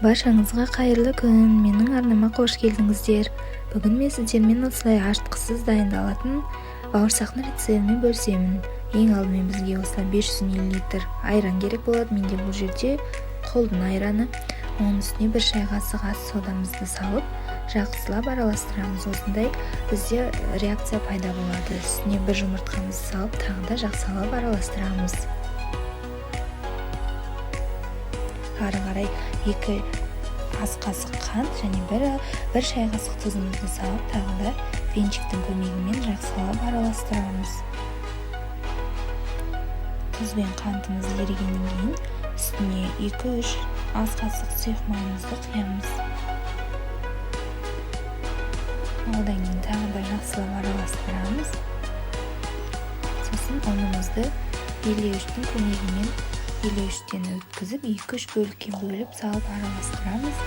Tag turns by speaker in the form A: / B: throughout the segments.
A: Баршаңызға қайырлы күн, менің арнама қош келдіңіздер. Бүгін мен сіздермен осылай аштықсыз дайындалатын бауырсақтың рецептімен бөлісемін. Ең алдымен бізге осылай 500 мл айран керек болады. Менде бұл жерде қолдың айраны. Оның үстіне 1 шай қасық ас содамызды салып, жақсылап араластырамыз. Осындай бізде реакция пайда болады. Үстіне 1 жұмыртқамызды салып, тағы да жақсылап араластырамыз. Ары қарай 2 ас қасық қант және 1 шай қасық тұзымызды салып, тағы да венчиктің көмегімен жақсылап араластырамыз. Тұз бен қантымыз ерігеннен кейін үстіне 2-3 ас қасық сұйық майымызды құямыз. Одан кейін тағы да жақсылап араластырамыз. Сосын ұнымызды елеуіштің көмегімен елеуіштен өткізіп 2-3 бөлікке бөліп салып араластырамыз.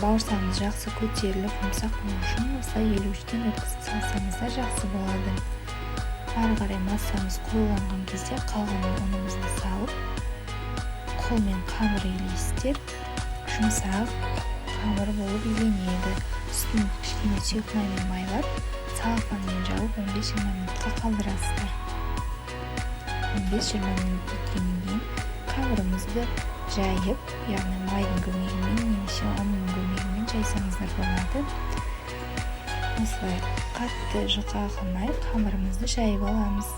A: Бауырсағымыз жақсы көтеріліп, жұмсақ болу үшін осылай елеуіштен өткізіп салсаңыз да жақсы болады. Ары қарай массамыз қойылған кезде қалған ұнымызды салып, қолмен қамыр елестеп, жұмсақ қамыр болып иленеді. Үстін кішкене сұйық маймен майлап, целлофанмен жауып 15-20 минутқа қалдырасыздар. 15-20 минут өткеннен кейін қамырымызды жайып, яғни майдың көмегімен немесе ұнның көмегімен жайсаңыздар болады. Осылай қатты жұқа қылмай қамырымызды жайып аламыз.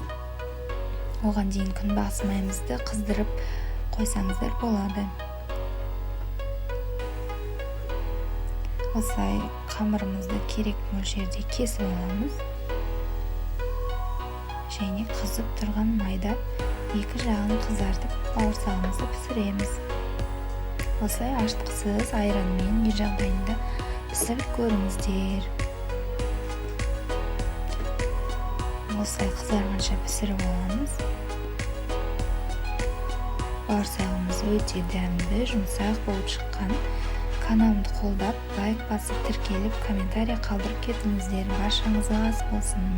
A: Оған дейін күнбағыс майымызды қыздырып қойсаңыздар болады. Осылай қамырымызды керек мөлшерде кесіп аламыз. Және қызып тұрған майда 2 жағын қызартып бауырсағымызды пісіреміз. Осылай аштықсыз айранмен үй жағдайында пісіріп көріңіздер. Осылай қызарғанша пісіріп аламыз. Бауырсағымыз өте дәмді, жұмсақ болып шыққан. Каналымды қолдап, лайк басып, тіркеліп, комментарий қалдырып кетіңіздер. Баршаңызға ас болсын.